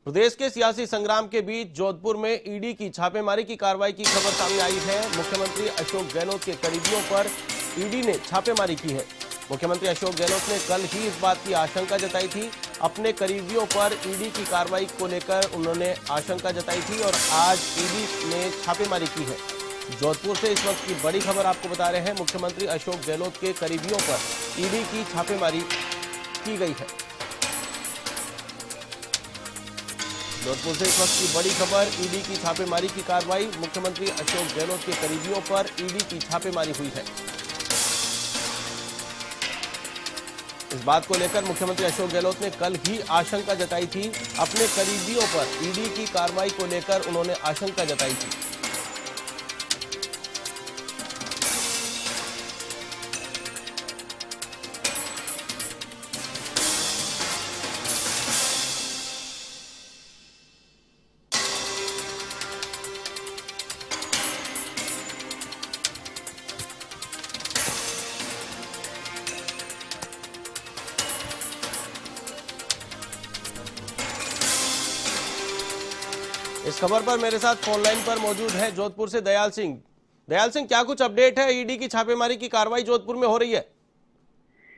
प्रदेश के सियासी संग्राम के बीच जोधपुर में ईडी की छापेमारी की कार्रवाई की खबर सामने आई है। मुख्यमंत्री अशोक गहलोत के करीबियों पर ईडी ने छापेमारी की है। मुख्यमंत्री अशोक गहलोत ने कल ही इस बात की आशंका जताई थी। अपने करीबियों पर ईडी की कार्रवाई को लेकर उन्होंने आशंका जताई थी और आज ईडी ने छापेमारी की है। जोधपुर से इस वक्त की बड़ी खबर आपको बता रहे हैं। मुख्यमंत्री अशोक गहलोत के करीबियों पर ईडी की छापेमारी की गई है। जोधपुर से इस वक्त की बड़ी खबर, ईडी की छापेमारी की कार्रवाई। मुख्यमंत्री अशोक गहलोत के करीबियों पर ईडी की छापेमारी हुई है। इस बात को लेकर मुख्यमंत्री अशोक गहलोत ने कल ही आशंका जताई थी। अपने करीबियों पर ईडी की कार्रवाई को लेकर उन्होंने आशंका जताई थी। इस खबर पर मेरे साथ फोन लाइन पर मौजूद है जोधपुर से दयाल सिंह। दयाल सिंह, क्या कुछ अपडेट है? ईडी की छापेमारी की कार्रवाई जोधपुर में हो रही है।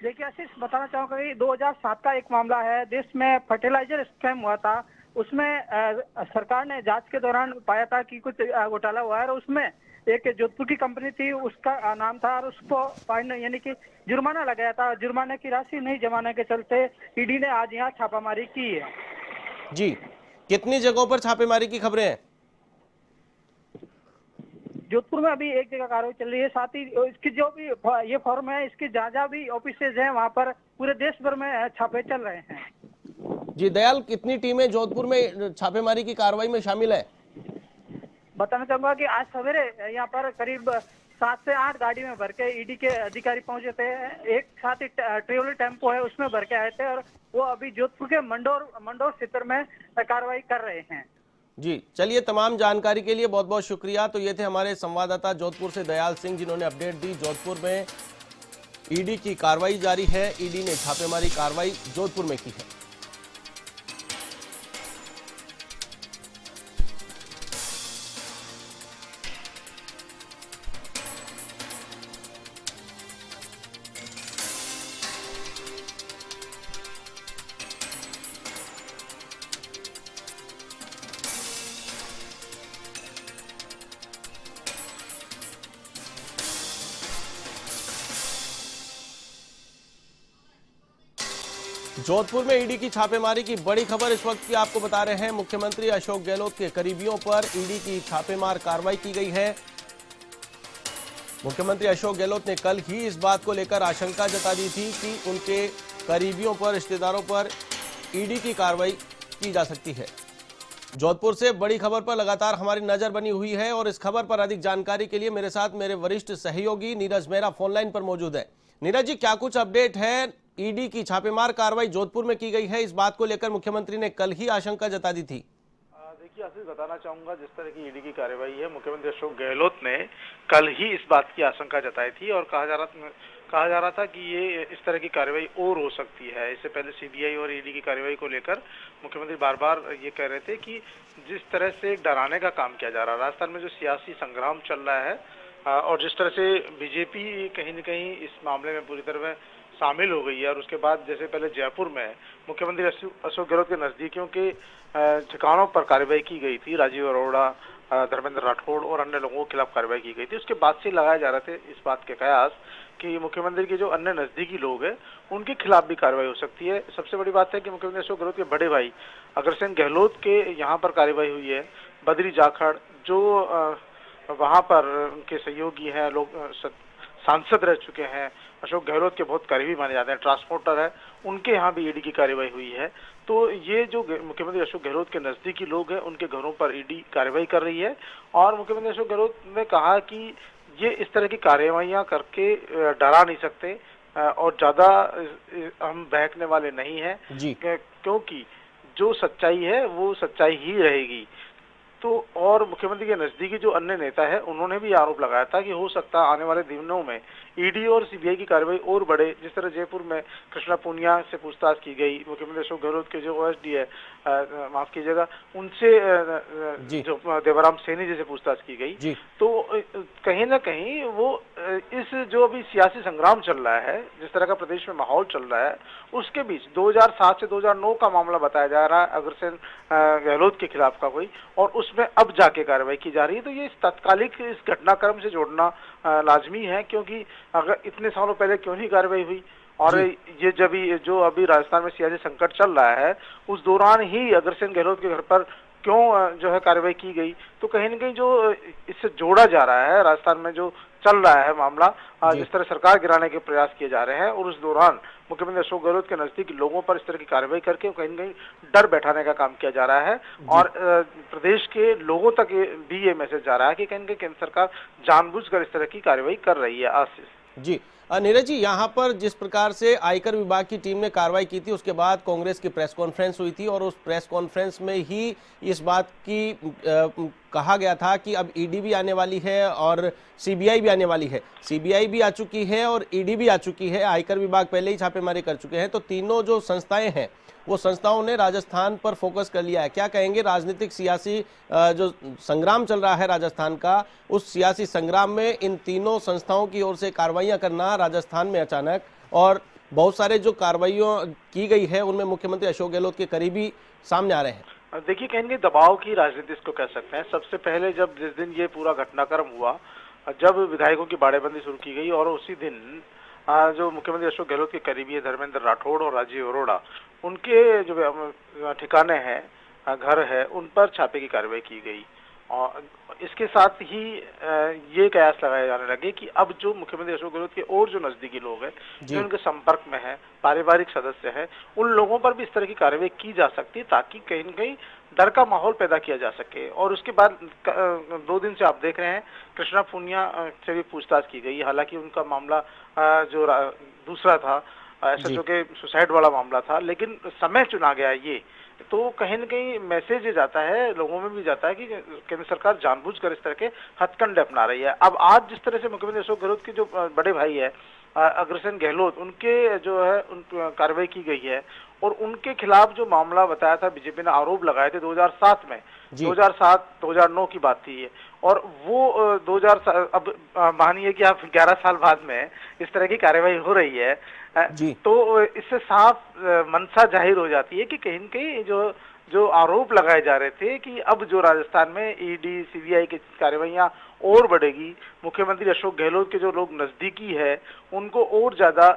देखिए आशीष, बताना चाहूंगा कि 2007 का एक मामला है। देश में फर्टिलाइजर स्कैम हुआ था। उसमें सरकार ने जांच के दौरान पाया था कि कुछ घोटाला हुआ है और उसमें एक जोधपुर की कंपनी थी, उसका नाम था और उसको फाइन यानी कि जुर्माना लगाया था। जुर्माने की राशि नहीं जमाने के चलते ईडी ने आज यहाँ छापामारी की है। जी, कितनी जगहों पर छापेमारी की खबरें हैं? जोधपुर में अभी एक जगह कार्रवाई चल रही है। साथ ही इसकी जो भी ये फॉर्म है, इसकी जहाँ भी ऑफिसेज हैं वहाँ पर पूरे देश भर में छापे चल रहे हैं। जी दयाल, कितनी टीमें जोधपुर में छापेमारी की कार्रवाई में शामिल है? बताना चाहूंगा कि आज सवेरे यहाँ पर करीब 7 से 8 गाड़ी में भर के ईडी के अधिकारी पहुंचे थे। एक साथ ही ट्रेवलर टेम्पो है, उसमें भर के आए थे और वो अभी जोधपुर के मंडोर क्षेत्र में कार्रवाई कर रहे हैं। जी चलिए, तमाम जानकारी के लिए बहुत बहुत शुक्रिया। तो ये थे हमारे संवाददाता जोधपुर से दयाल सिंह, जिन्होंने अपडेट दी। जोधपुर में ईडी की कार्रवाई जारी है। ईडी ने छापेमारी कार्रवाई जोधपुर में की है। जोधपुर में ईडी की छापेमारी की बड़ी खबर इस वक्त की आपको बता रहे हैं। मुख्यमंत्री अशोक गहलोत के करीबियों पर ईडी की छापेमार कार्रवाई की गई है। मुख्यमंत्री अशोक गहलोत ने कल ही इस बात को लेकर आशंका जता दी थी कि उनके करीबियों पर, रिश्तेदारों पर ईडी की कार्रवाई की जा सकती है। जोधपुर से बड़ी खबर पर लगातार हमारी नजर बनी हुई है और इस खबर पर अधिक जानकारी के लिए मेरे साथ मेरे वरिष्ठ सहयोगी नीरज मेहरा फोनलाइन पर मौजूद है। नीरज जी, क्या कुछ अपडेट है? ईडी की छापेमार कार्रवाई जोधपुर में की गई है। इस बात को लेकर मुख्यमंत्री ने कल ही आशंका जता दी थी। देखिए आशीष, बताना चाहूंगा, जिस तरह की ईडी की कार्रवाई है, मुख्यमंत्री अशोक गहलोत ने कल ही इस बात की आशंका जताई थी और कहा जा रहा था कि ये इस तरह की कार्रवाई और हो सकती है। इससे पहले सीबीआई और ईडी की कार्रवाई को लेकर मुख्यमंत्री बार बार ये कह रहे थे कि जिस तरह से डराने का काम किया जा रहा है, राजस्थान में जो सियासी संग्राम चल रहा है और जिस तरह से बीजेपी कहीं न कहीं इस मामले में पूरी तरह शामिल हो गई है। और उसके बाद जैसे पहले जयपुर में मुख्यमंत्री अशोक गहलोत के नजदीकियों के ठिकानों पर कार्रवाई की गई थी, राजीव अरोड़ा, धर्मेंद्र राठौड़ और अन्य लोगों के खिलाफ कार्रवाई की गई थी। उसके बाद से लगाए जा रहे थे इस बात के कयास कि मुख्यमंत्री के जो अन्य नजदीकी लोग हैं उनके खिलाफ भी कार्रवाई हो सकती है। सबसे बड़ी बात है कि मुख्यमंत्री अशोक गहलोत के बड़े भाई अग्रसेन गहलोत के यहाँ पर कार्रवाई हुई है। बद्री जाखड़ जो वहाँ पर उनके सहयोगी हैं, लोग सांसद रह चुके हैं, अशोक गहलोत के बहुत करीबी माने जाते हैं, ट्रांसपोर्टर है, उनके यहाँ भी ईडी की कार्रवाई हुई है। तो ये जो मुख्यमंत्री अशोक गहलोत के नजदीकी लोग हैं, उनके घरों पर ईडी कार्रवाई कर रही है। और मुख्यमंत्री अशोक गहलोत ने कहा कि ये इस तरह की कार्रवाइयां करके डरा नहीं सकते और ज्यादा हम बहकने वाले नहीं हैं, क्योंकि जो सच्चाई है वो सच्चाई ही रहेगी। तो और मुख्यमंत्री के नजदीकी जो अन्य नेता है, उन्होंने भी आरोप लगाया था कि हो सकता है आने वाले दिनों में ईडी और सीबीआई की कार्रवाई और बढ़े। जिस तरह जयपुर में कृष्णा पूनिया से पूछताछ की गई, मुख्यमंत्री अशोक गहलोत के जो ओएसडी है, माफ कीजिएगा, उनसे जो देवाराम सैनी जी से पूछताछ की गई, तो कहीं ना कहीं वो इस जो अभी सियासी संग्राम चल रहा है, जिस तरह का प्रदेश में माहौल चल रहा है, उसके बीच 2007 से 2009 का मामला बताया जा रहा है अग्रसेन गहलोत के खिलाफ का कोई, और उसमें अब जाके कार्रवाई की जा रही है। तो ये तत्कालिक इस घटनाक्रम से जोड़ना लाजमी है, क्योंकि अगर इतने सालों पहले क्यों नहीं कार्रवाई हुई, और ये जब जो अभी राजस्थान में सियासी संकट चल रहा है, उस दौरान ही अग्रसेन गहलोत के घर पर क्यों जो है कार्रवाई की गई। तो कहीं न कहीं जो इससे जोड़ा जा रहा है, राजस्थान में जो चल रहा है मामला, जिस तरह सरकार गिराने के प्रयास किए जा रहे हैं, और उस दौरान मुख्यमंत्री अशोक गहलोत के नजदीक लोगों पर इस तरह की कार्रवाई करके कहीं न कहीं डर बैठाने का काम किया जा रहा है, और प्रदेश के लोगों तक भी ये मैसेज जा रहा है कि कहीं न कहीं केंद्र सरकार जानबूझकर इस तरह की कार्रवाई कर रही है। आशीष जी, नीरज जी, यहाँ पर जिस प्रकार से आयकर विभाग की टीम ने कार्रवाई की थी, उसके बाद कांग्रेस की प्रेस कॉन्फ्रेंस हुई थी, और उस प्रेस कॉन्फ्रेंस में ही इस बात की कहा गया था कि अब ईडी भी आने वाली है और सीबीआई भी आने वाली है। सीबीआई भी आ चुकी है और ईडी भी आ चुकी है, आयकर विभाग पहले ही छापेमारी कर चुके हैं। तो तीनों जो संस्थाएं हैं, वो संस्थाओं ने राजस्थान पर फोकस कर लिया है। क्या कहेंगे, राजनीतिक सियासी जो संग्राम चल रहा है राजस्थान का, उस सियासी संग्राम में इन तीनों संस्थाओं की ओर से कार्रवाइयां करना राजस्थान में अचानक, और बहुत सारे जो कार्रवाइयां की गई है उनमें मुख्यमंत्री अशोक गहलोत के करीबी सामने आ रहे हैं। देखिए, कहेंगे दबाव की राजनीति इसको कह सकते हैं। सबसे पहले जब जिस दिन ये पूरा घटनाक्रम हुआ, जब विधायकों की बाड़ेबंदी शुरू की गई, और उसी दिन जो मुख्यमंत्री अशोक गहलोत के करीबी है धर्मेंद्र राठौड़ और राजीव अरोड़ा, उनके जो ठिकाने हैं, घर है, उन पर छापे की कार्रवाई की गई। और इसके साथ ही ये कयास लगाए जाने लगे कि अब जो मुख्यमंत्री अशोक गहलोत के और जो नजदीकी लोग हैं, जो उनके संपर्क में है, पारिवारिक सदस्य है, उन लोगों पर भी इस तरह की कार्रवाई की जा सकती है, ताकि कहीं न कहीं डर का माहौल पैदा किया जा सके। और उसके बाद 2 दिन से आप देख रहे हैं, कृष्णा पूनिया से भी पूछताछ की गई। हालांकि उनका मामला जो दूसरा था, एसएचओ के सुसाइड वाला मामला था, लेकिन समय चुना गया ये, तो कहीं न कहीं मैसेज ये जाता है, लोगों में भी जाता है कि केंद्र सरकार जानबूझकर इस तरह के हथकंडे अपना रही है। अब आज जिस तरह से मुख्यमंत्री अशोक गहलोत के जो बड़े भाई है अग्रसेन गहलोत, उनके जो है उन कार्रवाई की गई है, और उनके खिलाफ जो मामला बताया था, बीजेपी ने आरोप लगाए थे 2007 में, 2007-2009 की बात थी ये, और वो 2007 अब मानिए कि आप 11 साल बाद में इस तरह की कार्रवाई हो रही है, तो इससे साफ मंशा जाहिर हो जाती है कि कहीं न कहीं जो आरोप लगाए जा रहे थे कि अब जो राजस्थान में ईडी सीबीआई की कार्रवाइयां और बढ़ेगी, मुख्यमंत्री अशोक गहलोत के जो लोग नजदीकी है उनको और ज्यादा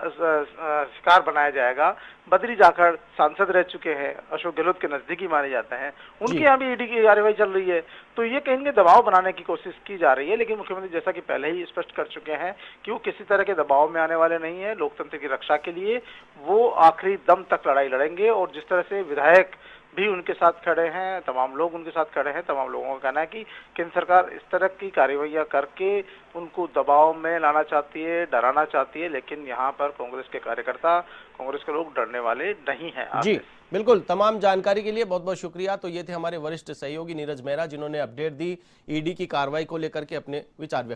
शिकार बनाया जाएगा। बद्री जाखड़ सांसद रह चुके हैं, अशोक गहलोत के नजदीकी माने जाते हैं, उनके यहाँ भी ईडी की कार्रवाई चल रही है। तो ये कहीं दबाव बनाने की कोशिश की जा रही है, लेकिन मुख्यमंत्री जैसा कि पहले ही स्पष्ट कर चुके हैं कि वो किसी तरह के दबाव में आने वाले नहीं है। लोकतंत्र की रक्षा के लिए वो आखिरी दम तक लड़ाई लड़ेंगे, और जिस तरह से विधायक भी उनके साथ खड़े हैं, तमाम लोग उनके साथ खड़े हैं, तमाम लोगों का कहना है कि केंद्र सरकार इस तरह की कार्रवाइयां करके उनको दबाव में लाना चाहती है, डराना चाहती है, लेकिन यहाँ पर कांग्रेस के कार्यकर्ता, कांग्रेस के लोग डरने वाले नहीं हैं। जी बिल्कुल, तमाम जानकारी के लिए बहुत बहुत शुक्रिया। तो ये थे हमारे वरिष्ठ सहयोगी नीरज मेहरा, जिन्होंने अपडेट दी ईडी की कार्रवाई को लेकर के अपने विचार व्यक्त